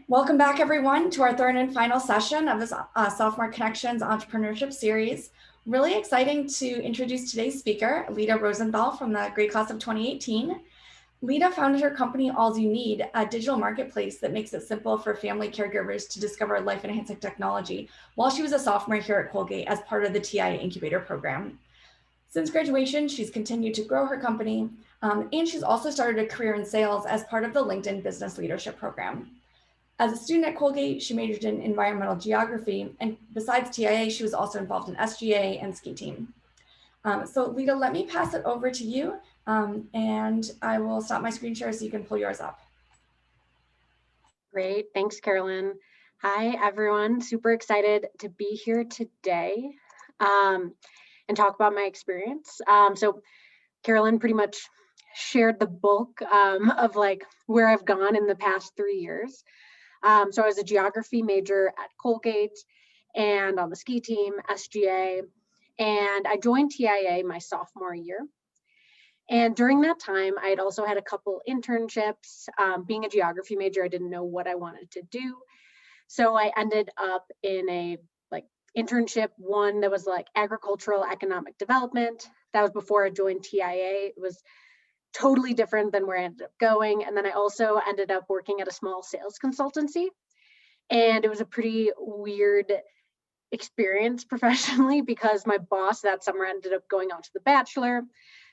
Welcome back, everyone, to our third and final session of this SophoMORE Connections Entrepreneurship Series. Really exciting to introduce today's speaker, Lita Rosenthal from the grade class of 2018. Lita founded her company, All You Need, a digital marketplace that makes it simple for family caregivers to discover life-enhancing technology while she was a sophomore here at Colgate as part of the TIA Incubator program. Since graduation, she's continued to grow her company, and she's also started a career in sales as part of the LinkedIn Business Leadership Program. As a student at Colgate, she majored in environmental geography, and besides TIA, she was also involved in SGA and ski team. So Lita, let me pass it over to you, and I will stop my screen share so you can pull yours up. Great, thanks, Carolyn. Hi, everyone. Super excited to be here today and talk about my experience. So Carolyn pretty much shared the bulk of like where I've gone in the past 3 years. So I was a geography major at Colgate and on the ski team, SGA, and I joined TIA my sophomore year. And during that time, I had also had a couple internships. Being a geography major, I didn't know what I wanted to do. So I ended up in a internship, one that was like agricultural economic development. That was before I joined TIA. It was totally different than where I ended up going. And then I also ended up working at a small sales consultancy. And it was a pretty weird experience professionally because my boss that summer ended up going on to The Bachelor.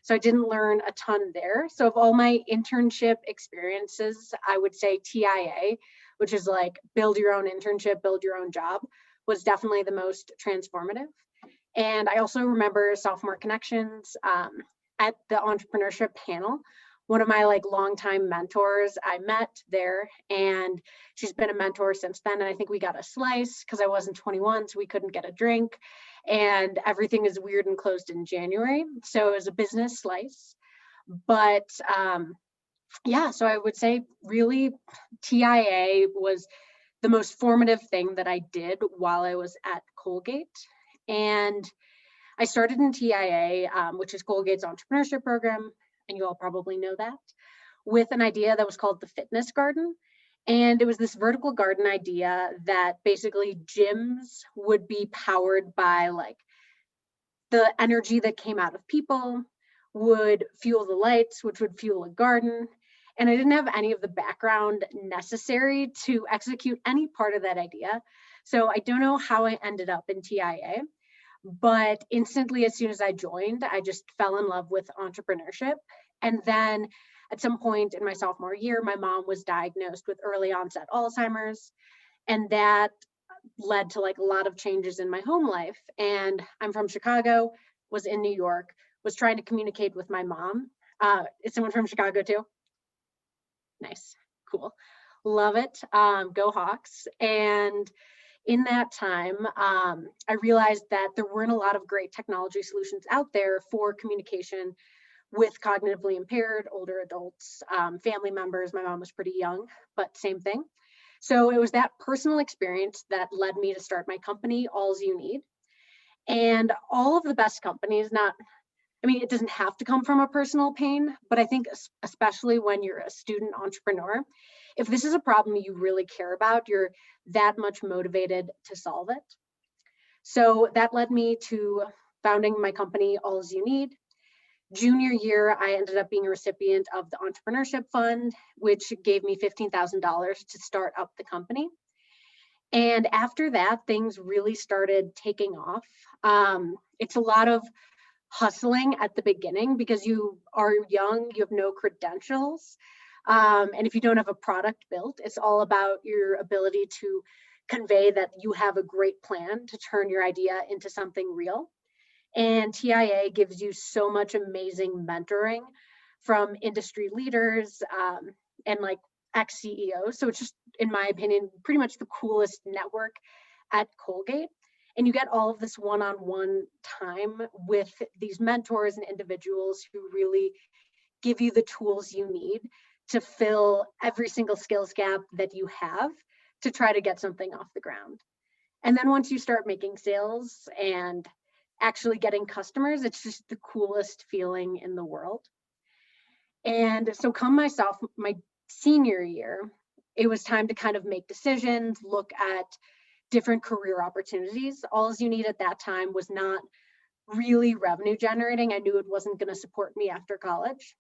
So I didn't learn a ton there. So of all my internship experiences, I would say TIA, which is like build your own internship, build your own job, was definitely the most transformative. And I also remember SophoMORE Connections at the entrepreneurship panel. One of my longtime mentors I met there, and she's been a mentor since then. And I think we got a slice because I wasn't 21, so we couldn't get a drink. And everything is weird and closed in January. So it was a business slice. But yeah, so I would say really TIA was the most formative thing that I did while I was at Colgate. And I started in TIA, which is Colgate's entrepreneurship program, and you all probably know that, with an idea that was called the Fitness Garden. And it was this vertical garden idea that basically gyms would be powered by the energy that came out of people, would fuel the lights, which would fuel a garden. And I didn't have any of the background necessary to execute any part of that idea. So I don't know how I ended up in TIA, but instantly, as soon as I joined, I just fell in love with entrepreneurship. And then at some point in my sophomore year, my mom was diagnosed with early onset Alzheimer's. And that led to a lot of changes in my home life. And I'm from Chicago, was in New York, was trying to communicate with my mom. Is someone from Chicago too? Nice, cool, love it. Go Hawks. And in that time, I realized that there weren't a lot of great technology solutions out there for communication with cognitively impaired older adults, family members. My mom was pretty young, but same thing. So it was that personal experience that led me to start my company, All You Need. And all of the best companies, it doesn't have to come from a personal pain, but I think especially when you're a student entrepreneur, if this is a problem you really care about, you're that much motivated to solve it. So that led me to founding my company, All You Need. Junior year, I ended up being a recipient of the Entrepreneurship Fund, which gave me $15,000 to start up the company. And after that, things really started taking off. It's a lot of hustling at the beginning because you are young, you have no credentials. And if you don't have a product built, it's all about your ability to convey that you have a great plan to turn your idea into something real. And TIA gives you so much amazing mentoring from industry leaders and ex-CEOs. So it's just, in my opinion, pretty much the coolest network at Colgate. And you get all of this one-on-one time with these mentors and individuals who really give you the tools you need to fill every single skills gap that you have to try to get something off the ground. And then once you start making sales and actually getting customers, it's just the coolest feeling in the world. And so come my senior year, it was time to kind of make decisions, look at different career opportunities. All You Need at that time was not really revenue generating. I knew it wasn't going to support me after college.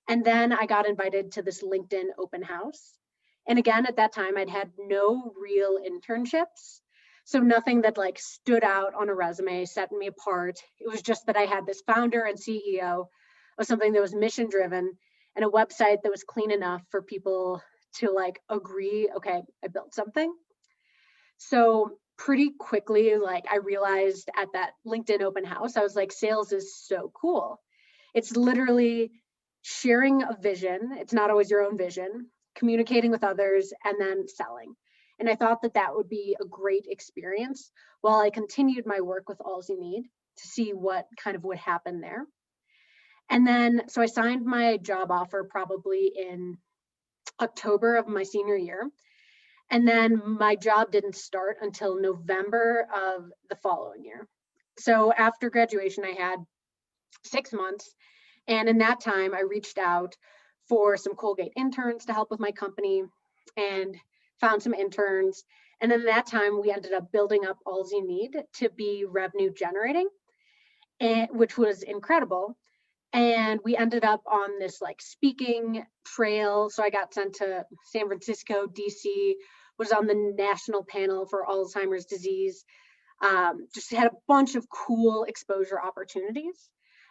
And then I got invited to this LinkedIn open house. And again, at that time, I'd had no real internships. So nothing that like stood out on a resume, set me apart. It was just that I had this founder and CEO of something that was mission driven and a website that was clean enough for people to like agree, okay, I built something. So pretty quickly, like I realized at that LinkedIn open house, I was like, sales is so cool. It's literally sharing a vision. It's not always your own vision, communicating with others, and then selling. And I thought that that would be a great experience while I continued my work with All You Need to see what kind of would happen there. And then, so I signed my job offer probably in October of my senior year. And then my job didn't start until November of the following year. So after graduation, I had 6 months. And in that time, I reached out for some Colgate interns to help with my company and found some interns. And then at that time, we ended up building up All You Need to be revenue generating, and, which was incredible. And we ended up on this like speaking trail. So I got sent to San Francisco, DC, was on the national panel for Alzheimer's disease. Just had a bunch of cool exposure opportunities.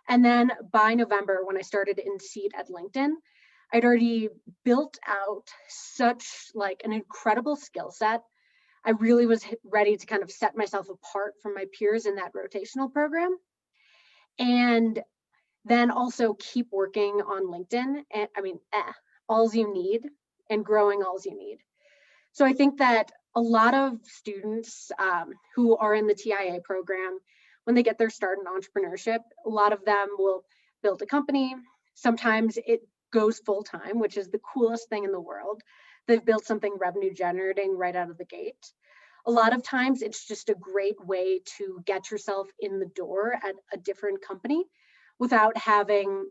And then by November, when I started in seat at LinkedIn, I'd already built out such like an incredible skill set. I really was ready to kind of set myself apart from my peers in that rotational program. And then also keep working on LinkedIn and All You Need and growing All You Need. So I think that a lot of students who are in the TIA program, when they get their start in entrepreneurship, a lot of them will build a company. Sometimes it goes full time, which is the coolest thing in the world. They've built something revenue generating right out of the gate. A lot of times it's just a great way to get yourself in the door at a different company without having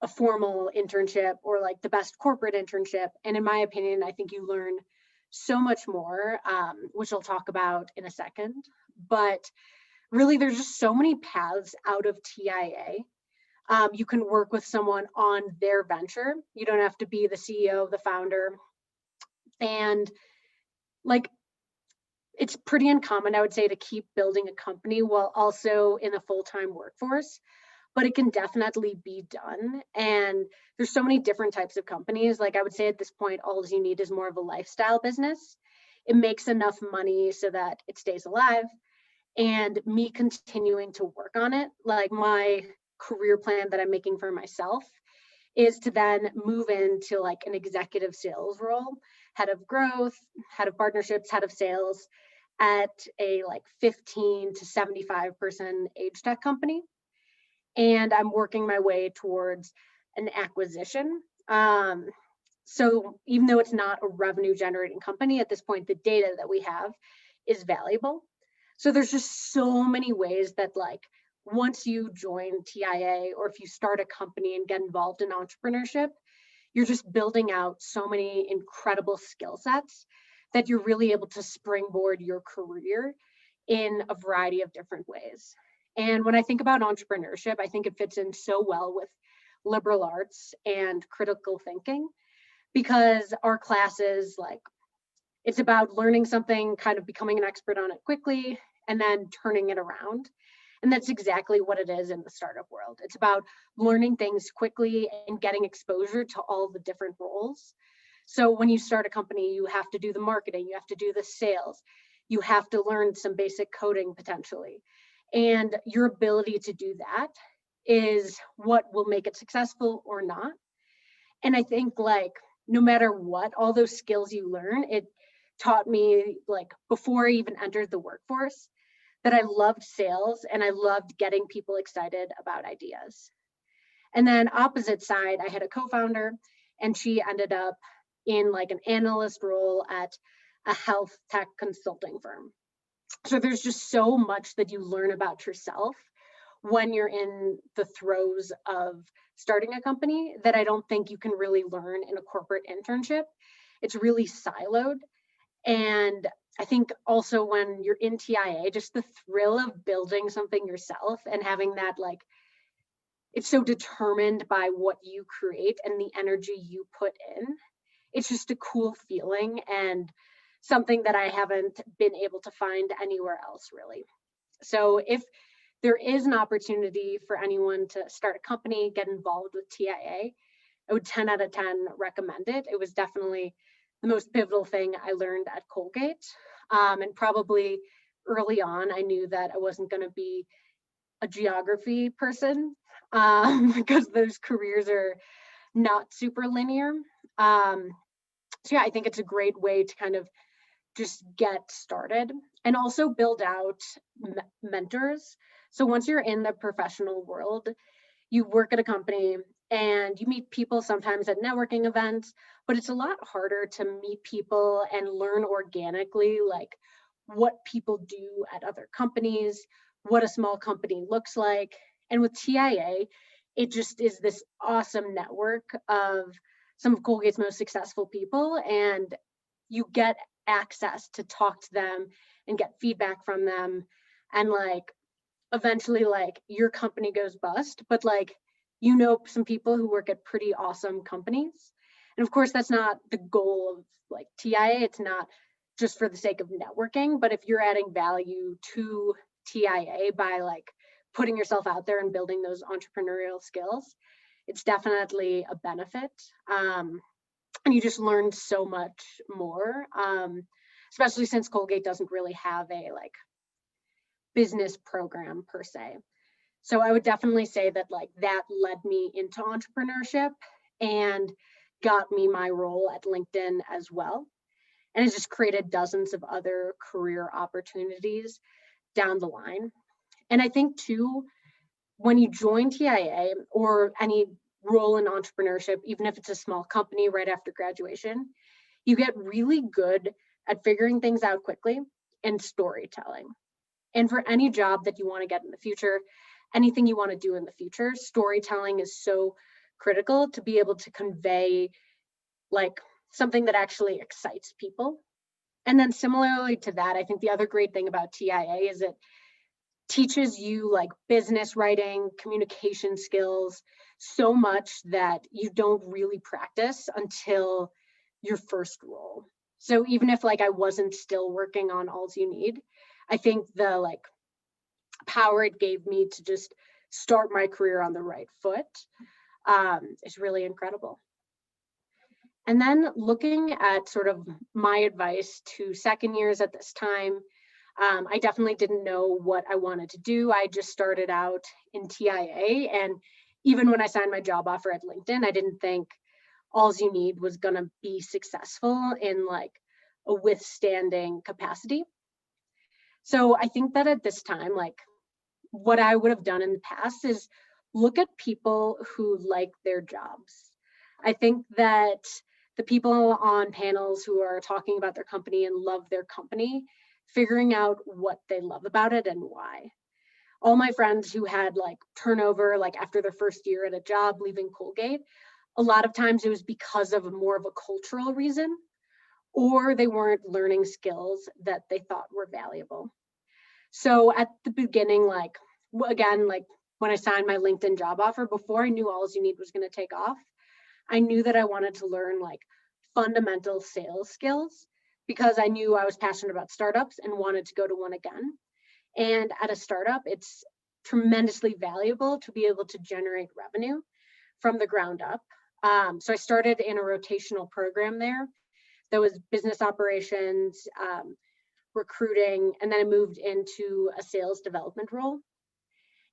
a formal internship or like the best corporate internship. And in my opinion, I think you learn so much more, which I'll talk about in a second. But really, there's just so many paths out of TIA. You can work with someone on their venture. You don't have to be the CEO, the founder. And like, it's pretty uncommon, I would say, to keep building a company while also in a full-time workforce, but it can definitely be done. And there's so many different types of companies. Like I would say at this point, All You Need is more of a lifestyle business. It makes enough money so that it stays alive. And me continuing to work on it, like my career plan that I'm making for myself is to then move into like an executive sales role, head of growth, head of partnerships, head of sales at a like 15 to 75 person age tech company. And I'm working my way towards an acquisition. So even though it's not a revenue generating company at this point, the data that we have is valuable. So there's just so many ways that like once you join TIA or if you start a company and get involved in entrepreneurship, you're just building out so many incredible skill sets that you're really able to springboard your career in a variety of different ways. And when I think about entrepreneurship, I think it fits in so well with liberal arts and critical thinking because our classes, like, it's about learning something, kind of becoming an expert on it quickly, and then turning it around. And that's exactly what it is in the startup world. It's about learning things quickly and getting exposure to all the different roles. So when you start a company, you have to do the marketing, you have to do the sales, you have to learn some basic coding potentially. And your ability to do that is what will make it successful or not. And I think like no matter what, all those skills you learn, it taught me like before I even entered the workforce that I loved sales and I loved getting people excited about ideas. And then opposite side, I had a co-founder and she ended up in like an analyst role at a health tech consulting firm. So there's just so much that you learn about yourself when you're in the throes of starting a company that I don't think you can really learn in a corporate internship. it's really siloed. And I think also when you're in TIA, just the thrill of building something yourself and having that, like, it's so determined by what you create and the energy you put in. It's just a cool feeling and something that I haven't been able to find anywhere else, really. So if there is an opportunity for anyone to start a company, get involved with TIA, I would 10 out of 10 recommend it. It was definitely the most pivotal thing I learned at Colgate. And probably early on, I knew that I wasn't going to be a geography person because those careers are not super linear. So yeah, I think it's a great way to kind of just get started and also build out mentors. So once you're in the professional world, you work at a company and you meet people sometimes at networking events, but it's a lot harder to meet people and learn organically, like what people do at other companies, what a small company looks like. And with TIA, it just is this awesome network of some of Colgate's most successful people, and you get access to talk to them and get feedback from them. And like eventually, like, your company goes bust, but like, you know, some people who work at pretty awesome companies. And of course, that's not the goal of like TIA. It's not just for the sake of networking, but if you're adding value to TIA by like putting yourself out there and building those entrepreneurial skills, it's definitely a benefit. And you just learn so much more, especially since Colgate doesn't really have a like business program per se. So I would definitely say that like that led me into entrepreneurship and got me my role at LinkedIn as well. And it just created dozens of other career opportunities down the line. And I think too, when you join TIA or any role in entrepreneurship, even if it's a small company right after graduation, you get really good at figuring things out quickly and storytelling. And for any job that you want to get in the future, anything you want to do in the future, storytelling is so critical to be able to convey like something that actually excites people. And then similarly to that, I think the other great thing about TIA is it teaches you like business writing, communication skills, so much that you don't really practice until your first role. So even if like I wasn't still working on Alls You Need, I think the like power it gave me to just start my career on the right foot is really incredible. And then looking at sort of my advice to second years at this time, I definitely didn't know what I wanted to do. I just started out in TIA. And even when I signed my job offer at LinkedIn, I didn't think Alls You Need was going to be successful in like a withstanding capacity. So I think that at this time, like what I would have done in the past is look at people who like their jobs. I think that the people on panels who are talking about their company and love their company, figuring out what they love about it and why. All my friends who had like turnover, like after their first year at a job, leaving Colgate, a lot of times it was because of more of a cultural reason, or they weren't learning skills that they thought were valuable. So at the beginning, like, again, like when I signed my LinkedIn job offer, before I knew Alls You Need was going to take off, I knew that I wanted to learn like fundamental sales skills because I knew I was passionate about startups and wanted to go to one again. And at a startup, it's tremendously valuable to be able to generate revenue from the ground up. So I started in a rotational program there that was business operations, recruiting, and then I moved into a sales development role.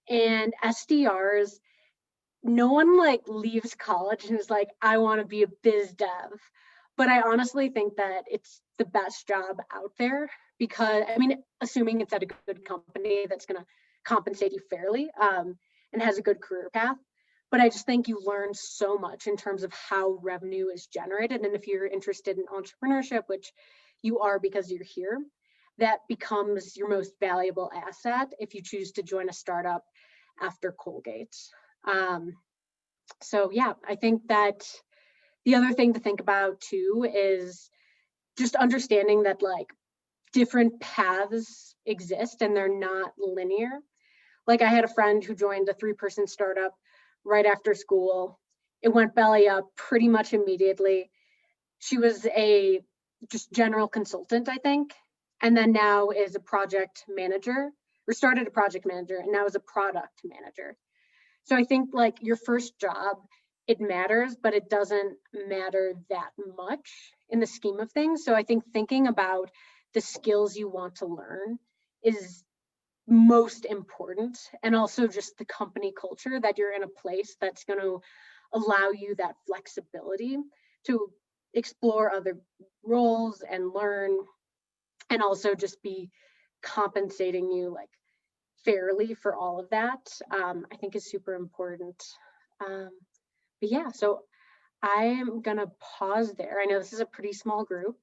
And SDRs, no one like leaves college and is like, I want to be a biz dev. But I honestly think that it's the best job out there because, I mean, assuming it's at a good company that's going to compensate you fairly and has a good career path. But I just think you learn so much in terms of how revenue is generated. And if you're interested in entrepreneurship, which you are because you're here, that becomes your most valuable asset if you choose to join a startup after Colgate. So yeah, I think that The other thing to think about too is just understanding that like different paths exist and they're not linear. Like I had a friend who joined a 3-person startup right after school. It went belly up pretty much immediately. She was a just general consultant, I think, and then now is a project manager, or started a project manager and now is a product manager. So I think like your first job, it matters, but it doesn't matter that much in the scheme of things. So I think thinking about the skills you want to learn is most important, and also just the company culture, that you're in a place that's going to allow you that flexibility to explore other roles and learn, and also just be compensating you like fairly for all of that. I think is super important. But yeah, so I'm gonna pause there. I know this is a pretty small group,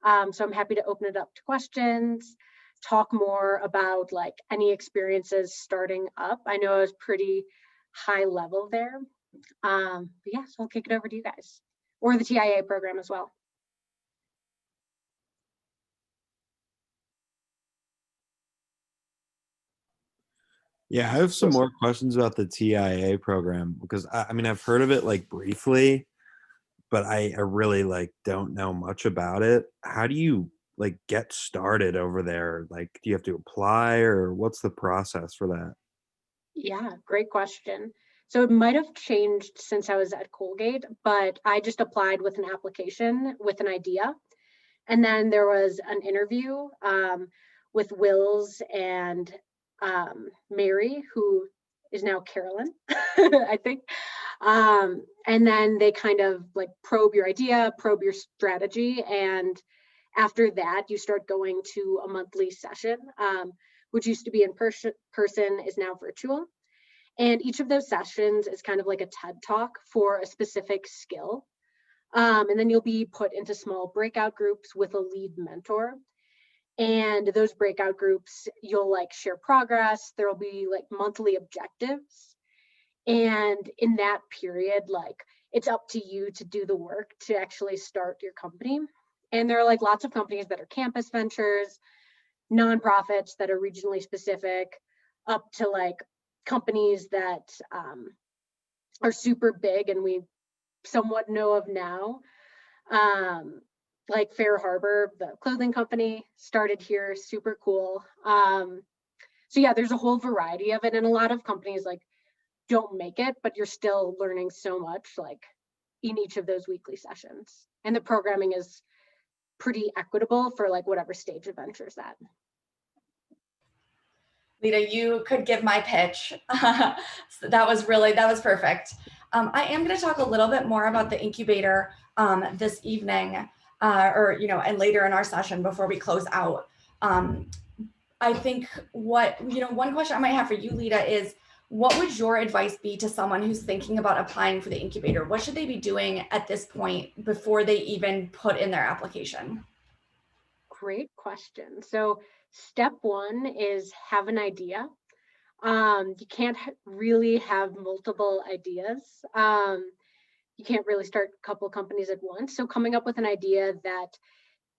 so I'm happy to open it up to questions, talk more about like any experiences starting up. I know I was pretty high level there. But yeah, so I'll kick it over to you guys, or the TIA program as well. Yeah, I have some more questions about the TIA program because I mean I've heard of it like briefly, but I really like don't know much about it. How do you like get started over there? Like, do you have to apply or what's the process for that? Yeah, great question. So it might have changed since I was at Colgate, but I just applied with an application with an idea. And then there was an interview with Wills and Mary, who is now Carolyn, I think. And then they kind of like probe your idea, probe your strategy. And after that, you start going to a monthly session, which used to be in person, is now virtual. And each of those sessions is kind of like a TED talk for a specific skill. And then you'll be put into small breakout groups with a lead mentor. And those breakout groups, you'll like share progress. There'll be like monthly objectives. And in that period, like it's up to you to do the work to actually start your company. And there are like lots of companies that are campus ventures, nonprofits that are regionally specific, up to like companies that are super big and we somewhat know of now. Like Fair Harbor, the clothing company, started here, super cool. So yeah, there's a whole variety of it, and a lot of companies like don't make it, but you're still learning so much like in each of those weekly sessions. And the programming is pretty equitable for like whatever stage of venture's at. Lita, you could give my pitch. So that was perfect. I am going to talk a little bit more about the incubator this evening, and later in our session before we close out. I think one question I might have for you, Lita, is what would your advice be to someone who's thinking about applying for the incubator? What should they be doing at this point before they even put in their application? Great question. So step one is have an idea. You can't really have multiple ideas. You can't really start a couple companies at once. So coming up with an idea that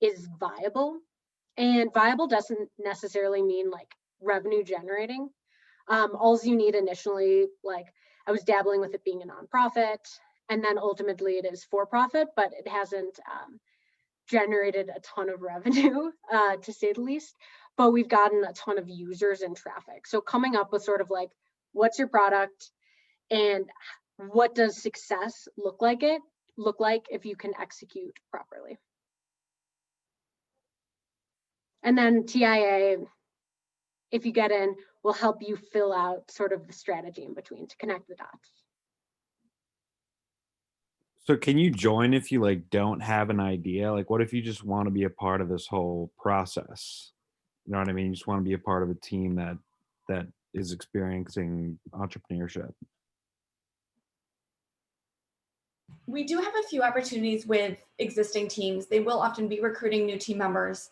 is viable, and viable doesn't necessarily mean like revenue generating. All you need initially, like I was dabbling with it being a nonprofit, and then ultimately it is for profit, but it hasn't generated a ton of revenue, to say the least, but we've gotten a ton of users and traffic. So coming up with sort of like, what's your product and what does success look like if you can execute properly? And then TIA, if you get in, will help you fill out sort of the strategy in between to connect the dots. So can you join if you like don't have an idea? Like what if you just want to be a part of this whole process? You know what I mean? You just want to be a part of a team that is experiencing entrepreneurship. We do have a few opportunities with existing teams. They will often be recruiting new team members.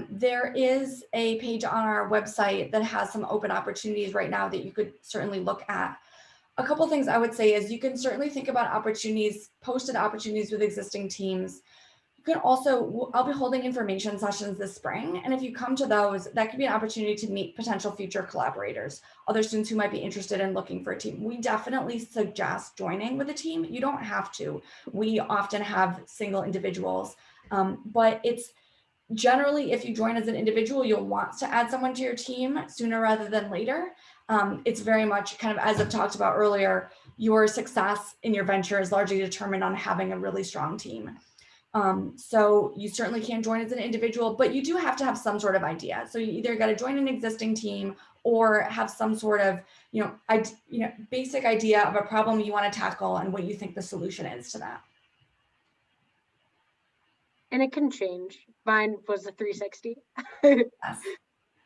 There is a page on our website that has some open opportunities right now that you could certainly look at. A couple things I would say is you can certainly think about opportunities, posted opportunities with existing teams. You can also, I'll be holding information sessions this spring. And if you come to those, that could be an opportunity to meet potential future collaborators, other students who might be interested in looking for a team. We definitely suggest joining with a team. You don't have to. We often have single individuals, but it's generally, if you join as an individual, you'll want to add someone to your team sooner rather than later. It's very much kind of, as I've talked about earlier, your success in your venture is largely determined on having a really strong team. So you certainly can join as an individual, but you do have to have some sort of idea. So you either got to join an existing team or have some sort of, basic idea of a problem you want to tackle and what you think the solution is to that. And it can change. Mine was a 360.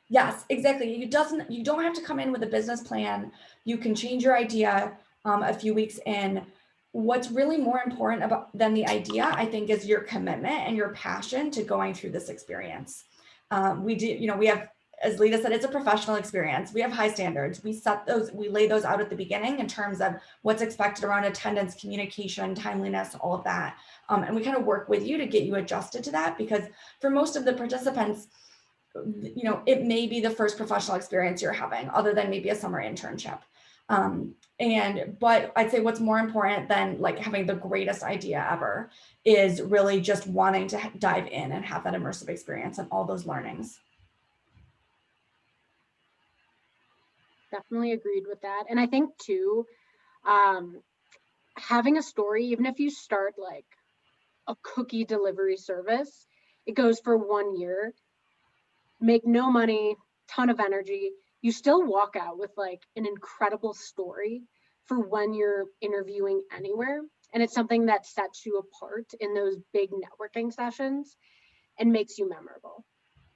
Yes, exactly. You don't have to come in with a business plan. You can change your idea a few weeks in. What's really more important than the idea, I think, is your commitment and your passion to going through this experience. We have, as Lita said, it's a professional experience. We have high standards. We lay those out at the beginning in terms of what's expected around attendance, communication, timeliness, all of that. And we kind of work with you to get you adjusted to that, because for most of the participants, it may be the first professional experience you're having, other than maybe a summer internship. But I'd say what's more important than like having the greatest idea ever is really just wanting to dive in and have that immersive experience and all those learnings. Definitely agreed with that. And I think too, having a story, even if you start like a cookie delivery service, it goes for 1 year, make no money, ton of energy, you still walk out with like an incredible story for when you're interviewing anywhere. And it's something that sets you apart in those big networking sessions and makes you memorable.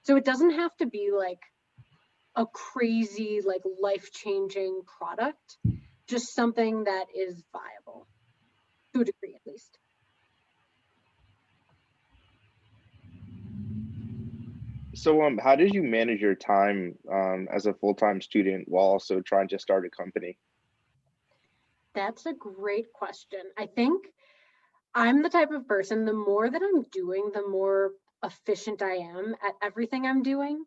So it doesn't have to be like a crazy, like life-changing product, just something that is viable to a degree at least. So, how did you manage your time as a full-time student while also trying to start a company? That's a great question. I think I'm the type of person, the more that I'm doing, the more efficient I am at everything I'm doing.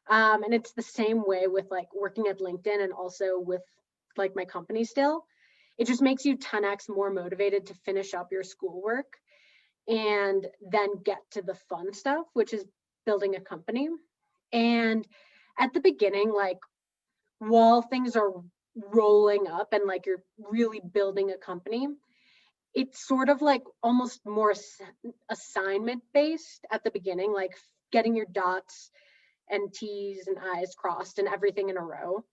And it's the same way with like working at LinkedIn and also with like my company still. It just makes you 10x more motivated to finish up your schoolwork and then get to the fun stuff, which is building a company. And at the beginning, like while things are rolling up and like you're really building a company, it's sort of like almost more assignment based at the beginning, like getting your dots and T's and I's crossed and everything in a row.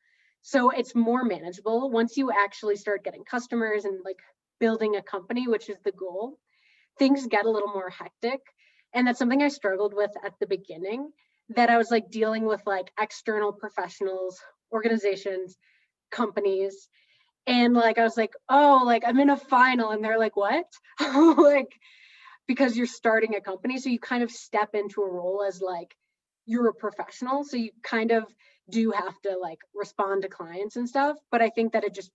So it's more manageable once you actually start getting customers and like building a company, which is the goal. Things get a little more hectic. And that's something I struggled with at the beginning, that I was like dealing with like external professionals, organizations, companies. And like, I was like, oh, like I'm in a final. And they're like, what? Like, because you're starting a company. So you kind of step into a role as like, you're a professional. So you kind of do have to like respond to clients and stuff. But I think that it just,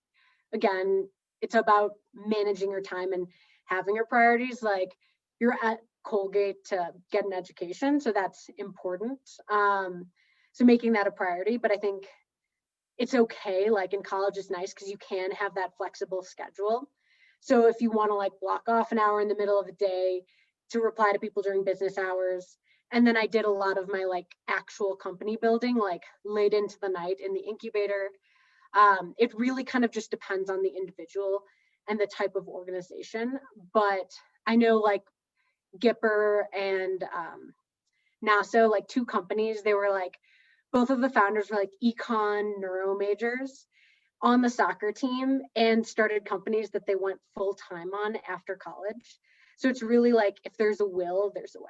again, it's about managing your time and having your priorities. Like you're at Colgate to get an education, so that's important. So making that a priority, but I think it's okay. Like in college is nice because you can have that flexible schedule. So if you want to like block off an hour in the middle of the day to reply to people during business hours, and then I did a lot of my like actual company building, like late into the night in the incubator. It really kind of just depends on the individual and the type of organization. But I know like Gipper and NASA, like two companies, they were like, both of the founders were like econ neuro majors on the soccer team and started companies that they went full time on after college. So it's really like, if there's a will, there's a way.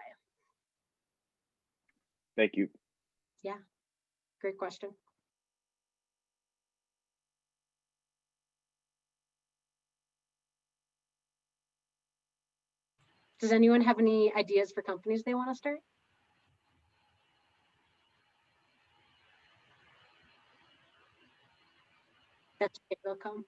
Thank you. Yeah, great question. Does anyone have any ideas for companies they want to start? That's okay, they'll come.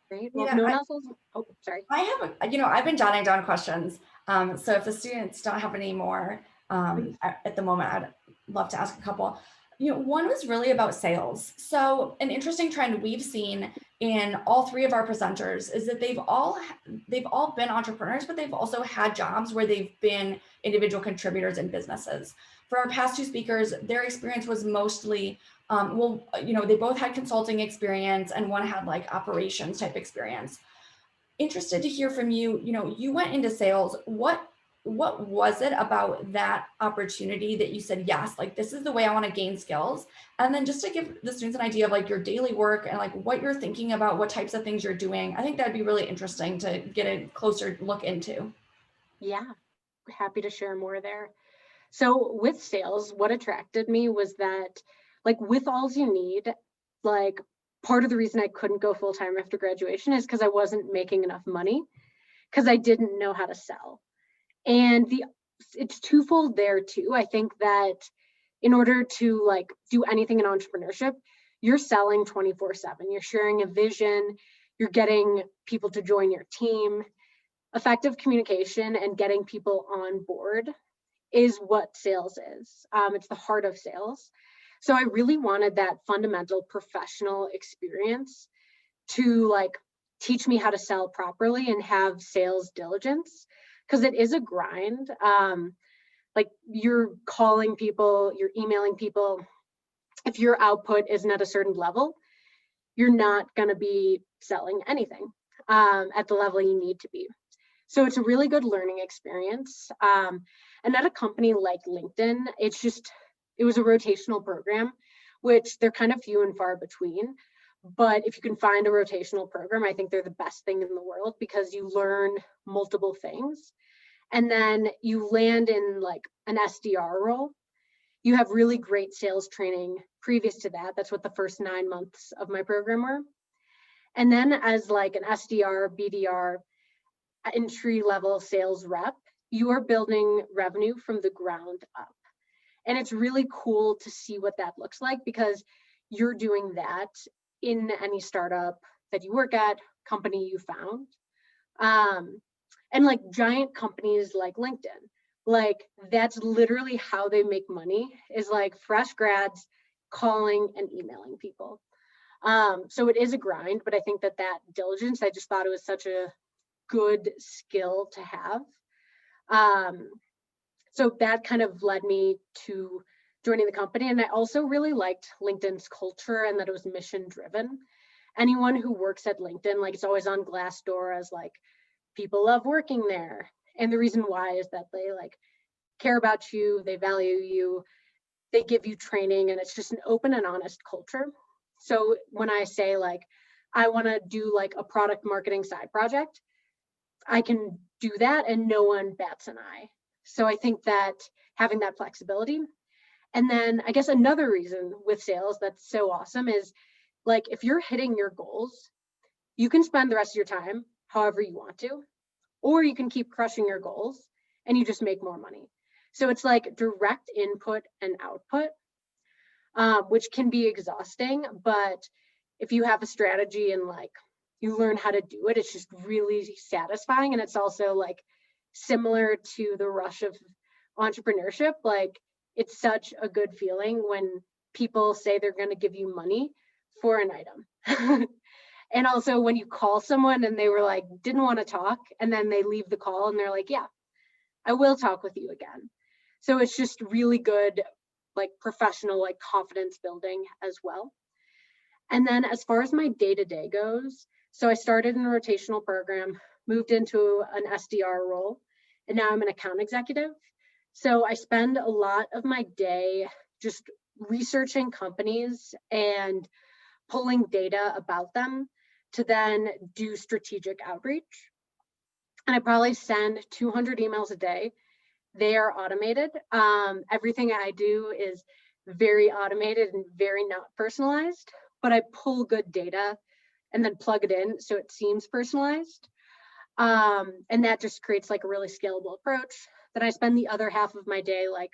Great. Well, if no one else has, oh, sorry. I have, I've been jotting down questions. So if the students don't have any more at the moment, I'd love to ask a couple. One was really about sales. So an interesting trend we've seen in all three of our presenters is that they've all been entrepreneurs, but they've also had jobs where they've been individual contributors in businesses. For our past two speakers, their experience was mostly, they both had consulting experience and one had like operations type experience. Interested to hear from you. You went into sales. What was it about that opportunity that you said, yes, like this is the way I want to gain skills? And then just to give the students an idea of like your daily work and like what you're thinking about, what types of things you're doing. I think that'd be really interesting to get a closer look into. Yeah, happy to share more there. So with sales, what attracted me was that like with All You Need, like part of the reason I couldn't go full time after graduation is because I wasn't making enough money because I didn't know how to sell. And it's twofold there too. I think that in order to like do anything in entrepreneurship, you're selling 24/7. You're sharing a vision, you're getting people to join your team. Effective communication and getting people on board is what sales is. It's the heart of sales. So I really wanted that fundamental professional experience to like teach me how to sell properly and have sales diligence, because it is a grind. Like you're calling people, you're emailing people. If your output isn't at a certain level, you're not going to be selling anything at the level you need to be. So it's a really good learning experience. And at a company like LinkedIn, it was a rotational program, which they're kind of few and far between. But if you can find a rotational program, I think they're the best thing in the world because you learn multiple things. And then you land in like an SDR role. You have really great sales training previous to that. That's what the first 9 months of my program were. And then as like an SDR, BDR, entry level sales rep, you are building revenue from the ground up. And it's really cool to see what that looks like because you're doing that in any startup that you work at, company you found. And like giant companies like LinkedIn, like that's literally how they make money, is like fresh grads calling and emailing people. So it is a grind, but I think that diligence, I just thought it was such a good skill to have. So that kind of led me to joining the company. And I also really liked LinkedIn's culture and that it was mission driven. Anyone who works at LinkedIn, like it's always on Glassdoor as like, people love working there. And the reason why is that they like care about you, they value you, they give you training, and it's just an open and honest culture. So when I say like, I want to do like a product marketing side project, I can do that and no one bats an eye. So I think that having that flexibility. And then I guess another reason with sales that's so awesome is like, if you're hitting your goals, you can spend the rest of your time however you want to, or you can keep crushing your goals and you just make more money. So it's like direct input and output, which can be exhausting, but if you have a strategy and like you learn how to do it, it's just really satisfying. And it's also like similar to the rush of entrepreneurship. Like it's such a good feeling when people say they're going to give you money for an item. And also when you call someone and they were like, didn't want to talk, and then they leave the call and they're like, yeah, I will talk with you again. So it's just really good, like professional, like confidence building as well. And then as far as my day-to-day goes, so I started in a rotational program, moved into an SDR role, and now I'm an account executive. So I spend a lot of my day just researching companies and pulling data about them to then do strategic outreach. And I probably send 200 emails a day. They are automated. Everything I do is very automated and very not personalized, but I pull good data and then plug it in so it seems personalized. And that just creates like a really scalable approach. Then I spend the other half of my day like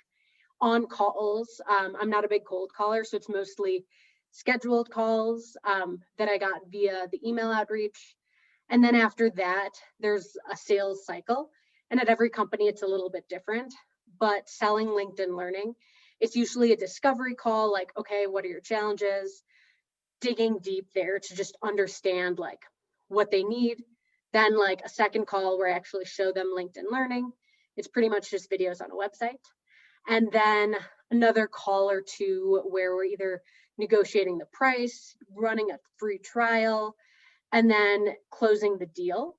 on calls. I'm not a big cold caller, so it's mostly scheduled calls that I got via the email outreach. And then after that, there's a sales cycle. And at every company, it's a little bit different. But selling LinkedIn Learning, it's usually a discovery call, like, okay, what are your challenges? Digging deep there to just understand like what they need. Then like a second call where I actually show them LinkedIn Learning. It's pretty much just videos on a website. And then another call or two where we're either negotiating the price, running a free trial, and then closing the deal.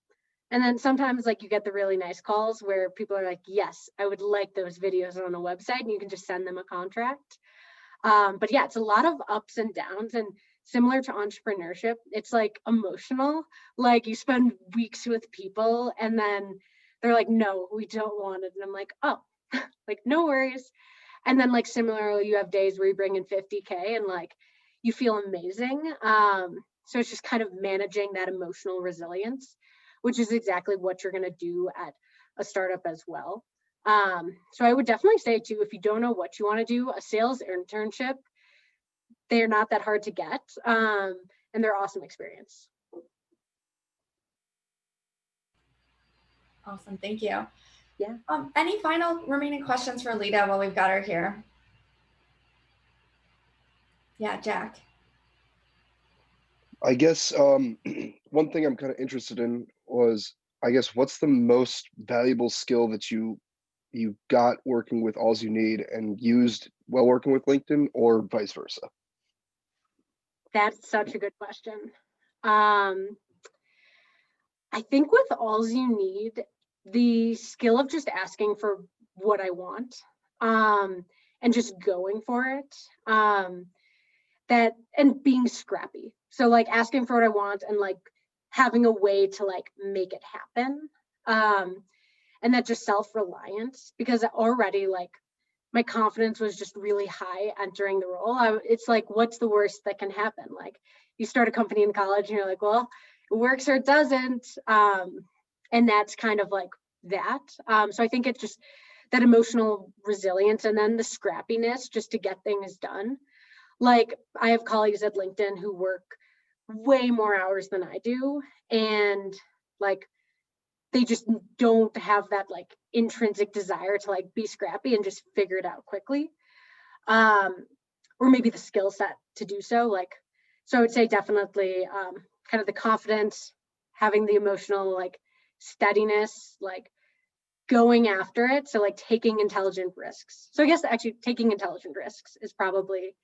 And then sometimes like you get the really nice calls where people are like, yes, I would like those videos on a website, and you can just send them a contract. But yeah, it's a lot of ups and downs, and similar to entrepreneurship, it's like emotional. Like you spend weeks with people and then they're like, no, we don't want it. And I'm like, oh, like no worries. And then like similarly, you have days where you bring in 50K and like you feel amazing. So it's just kind of managing that emotional resilience, which is exactly what you're going to do at a startup as well. So I would definitely say too, if you don't know what you want to do, a sales internship, they're not that hard to get, and they're awesome experience. Awesome, thank you. Yeah. Any final remaining questions for Lita while we've got her here? Yeah, Jack. I guess one thing I'm kind of interested in was, I guess, what's the most valuable skill that you got working with Alls You Need and used while working with LinkedIn, or vice versa? That's such a good question. I think with Alls You Need, the skill of just asking for what I want, and just going for it, that, and being scrappy. So like asking for what I want and like having a way to like make it happen. And that just self-reliance, because already like my confidence was just really high entering the role. It's like, what's the worst that can happen? Like you start a company in college and you're like, well, it works or it doesn't. And that's kind of like that. So I think it's just that emotional resilience and then the scrappiness just to get things done. Like I have colleagues at LinkedIn who work way more hours than I do. And like, they just don't have that like intrinsic desire to like be scrappy and just figure it out quickly. Or maybe the skill set to do so. Like, so I would say definitely kind of the confidence, having the emotional like steadiness, like going after it. So like taking intelligent risks. So I guess actually taking intelligent risks is probably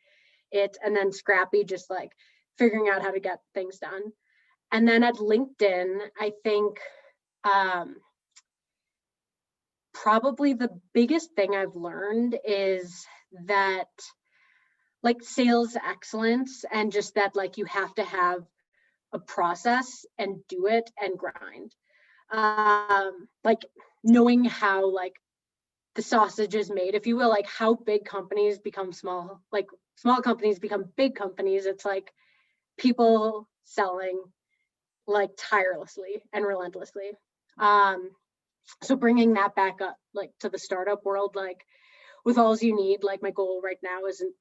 it. And then scrappy, just like figuring out how to get things done. And then at LinkedIn, I think probably the biggest thing I've learned is that like sales excellence, and just that like you have to have a process and do it and grind. Like knowing how like the sausage is made, if you will, like how big companies become small, like small companies become big companies. It's like people selling like tirelessly and relentlessly. So bringing that back up like to the startup world, like with Alls You Need, like my goal right now isn't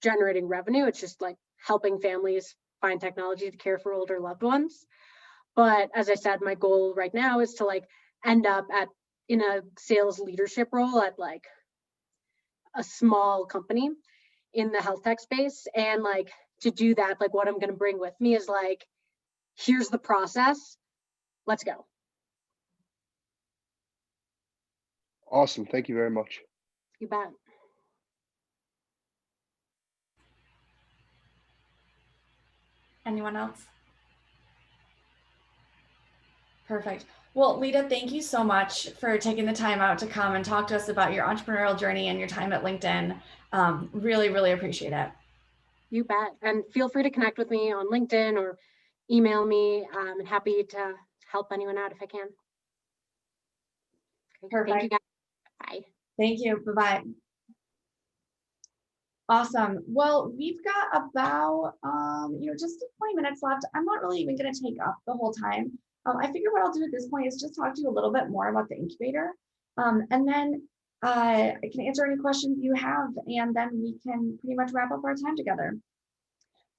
generating revenue. It's just like helping families find technology to care for older loved ones. But as I said, my goal right now is to like end up in a sales leadership role at like a small company in the health tech space. And like to do that, like what I'm going to bring with me is like, here's the process, let's go. Awesome. Thank you very much. You bet. Anyone else? Perfect. Well, Lita, thank you so much for taking the time out to come and talk to us about your entrepreneurial journey and your time at LinkedIn. Really, really appreciate it. You bet. And feel free to connect with me on LinkedIn or email me. I'm happy to help anyone out if I can. Okay. Perfect. Thank you guys. Bye. Thank you. Bye-bye. Awesome. Well, we've got about, just 20 minutes left. I'm not really even going to take up the whole time. I figure what I'll do at this point is just talk to you a little bit more about the incubator. And then I can answer any questions you have, and then we can pretty much wrap up our time together.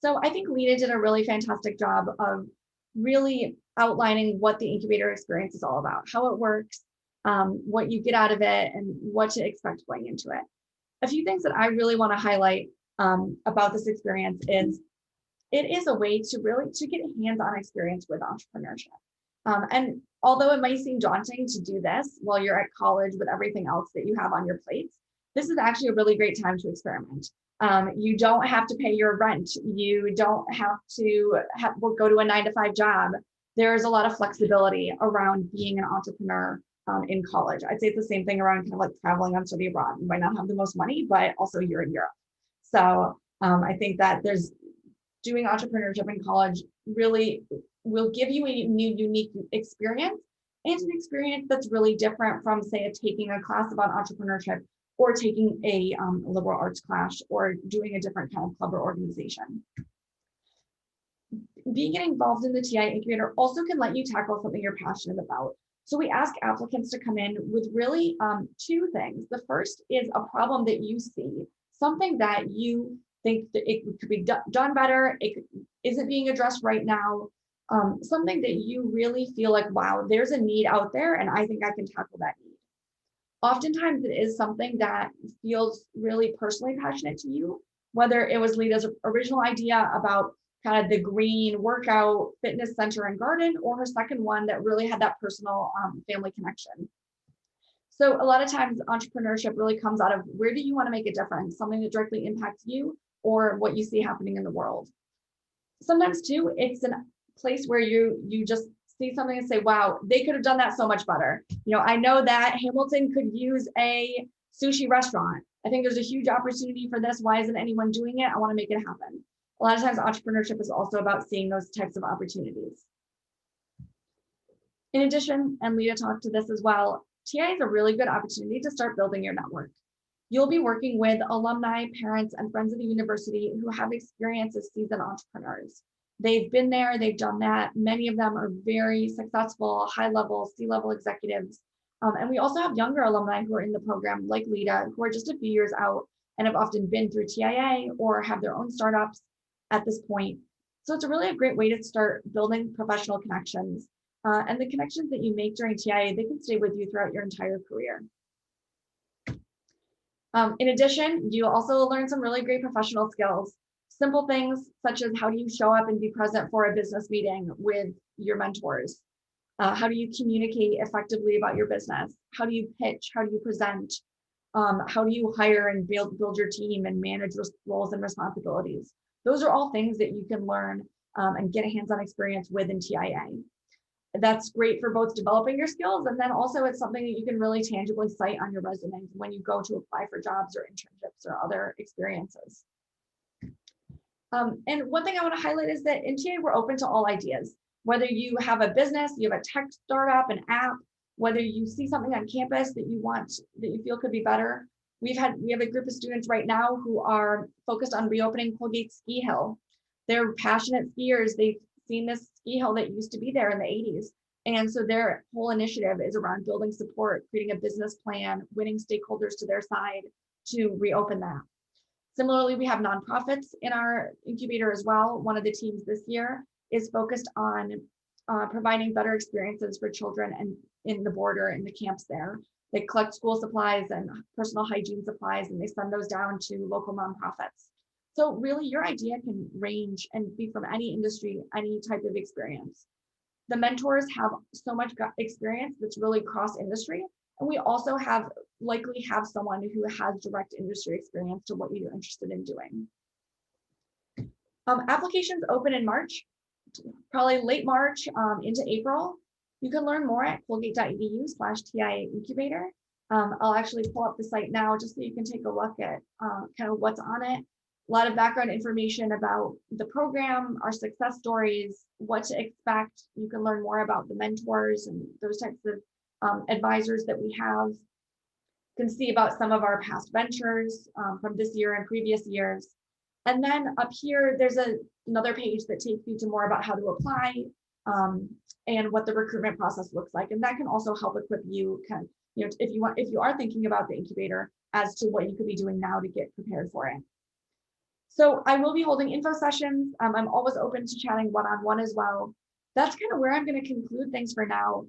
So I think Lita did a really fantastic job of really outlining what the incubator experience is all about, how it works, what you get out of it, and what to expect going into it. A few things that I really want to highlight about this experience is it is a way to really to get hands-on experience with entrepreneurship. And although it might seem daunting to do this while you're at college with everything else that you have on your plates, this is actually a really great time to experiment. You don't have to pay your rent. You don't have to go to a 9-to-5 job. There's a lot of flexibility around being an entrepreneur in college. I'd say it's the same thing around kind of like traveling on study abroad. You might not have the most money, but also you're in Europe. So I think that there's doing entrepreneurship in college really will give you a new unique experience, and an experience that's really different from, say, taking a class about entrepreneurship or taking a liberal arts class or doing a different kind of club or organization. Being involved in the TI incubator also can let you tackle something you're passionate about. So we ask applicants to come in with really two things. The first is a problem that you see, something that you think that it could be done better, it isn't being addressed right now, something that you really feel like, wow, there's a need out there and I think I can tackle that need. Oftentimes it is something that feels really personally passionate to you, whether it was Lita's original idea about kind of the green workout fitness center and garden, or her second one that really had that personal family connection. So a lot of times entrepreneurship really comes out of where do you want to make a difference, something that directly impacts you or what you see happening in the world. Sometimes too, it's a place where you just see something and say, wow, they could have done that so much better. You know, I know that Hamilton could use a sushi restaurant. I think there's a huge opportunity for this. Why isn't anyone doing it? I want to make it happen. A lot of times entrepreneurship is also about seeing those types of opportunities. In addition, and Lita talked to this as well, TI is a really good opportunity to start building your network. You'll be working with alumni, parents, and friends of the university who have experience as seasoned entrepreneurs. They've been there, they've done that. Many of them are very successful, high-level, C-level executives. And we also have younger alumni who are in the program, like Lita, who are just a few years out and have often been through TIA or have their own startups at this point. So it's really a great way to start building professional connections. And the connections that you make during TIA, they can stay with you throughout your entire career. In addition, you also learn some really great professional skills. Simple things such as how do you show up and be present for a business meeting with your mentors? How do you communicate effectively about your business? How do you pitch? How do you present? How do you hire and build your team and manage roles and responsibilities? Those are all things that you can learn and get a hands-on experience with in TIA. That's great for both developing your skills, and then also it's something that you can really tangibly cite on your resume when you go to apply for jobs or internships or other experiences. And one thing I want to highlight is that in TA, we're open to all ideas. Whether you have a business, you have a tech startup, an app, whether you see something on campus that you feel could be better. We have a group of students right now who are focused on reopening Colgate Ski Hill. They're passionate skiers. They've seen this ski hill that used to be there in the 80s. And so their whole initiative is around building support, creating a business plan, winning stakeholders to their side to reopen that. Similarly, we have nonprofits in our incubator as well. One of the teams this year is focused on providing better experiences for children and in the border, in the camps there. They collect school supplies and personal hygiene supplies, and they send those down to local nonprofits. So really your idea can range and be from any industry, any type of experience. The mentors have so much experience that's really cross industry. And we also likely have someone who has direct industry experience to what you're interested in doing. Applications open in March, probably late March into April. You can learn more at colgate.edu/TIA incubator. I'll actually pull up the site now just so you can take a look at kind of what's on it. A lot of background information about the program, our success stories, what to expect. You can learn more about the mentors and those types of advisors that we have. You can see about some of our past ventures from this year and previous years. And then up here, there's another page that takes you to more about how to apply and what the recruitment process looks like. And that can also help equip you kind of if you are thinking about the incubator as to what you could be doing now to get prepared for it. So I will be holding info sessions. I'm always open to chatting one-on-one as well. That's kind of where I'm going to conclude things for now.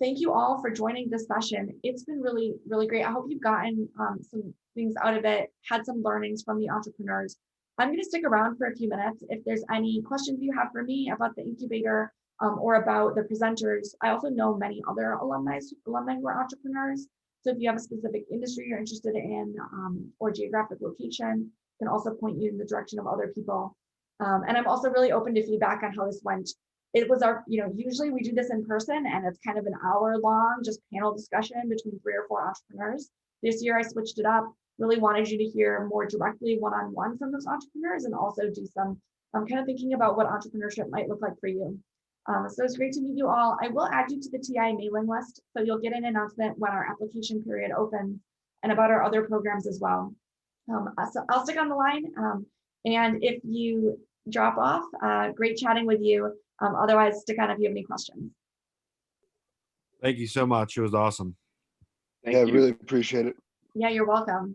Thank you all for joining this session. It's been really, really great. I hope you've gotten some things out of it, had some learnings from the entrepreneurs. I'm going to stick around for a few minutes. If there's any questions you have for me about the incubator or about the presenters, I also know many other alumni who are entrepreneurs. So if you have a specific industry you're interested in or geographic location, I can also point you in the direction of other people. And I'm also really open to feedback on how this went. It was usually we do this in person and it's kind of an hour long, just panel discussion between 3 or 4 entrepreneurs. This year I switched it up, really wanted you to hear more directly one-on-one from those entrepreneurs and also do some kind of thinking about what entrepreneurship might look like for you. So it's great to meet you all. I will add you to the TI mailing list, so you'll get an announcement when our application period opens and about our other programs as well. So I'll stick on the line. And if you drop off, great chatting with you. Otherwise, stick on if you have any questions. Thank you so much. It was awesome. Thank you. Really appreciate it. Yeah, you're welcome.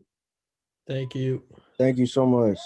Thank you. Thank you so much.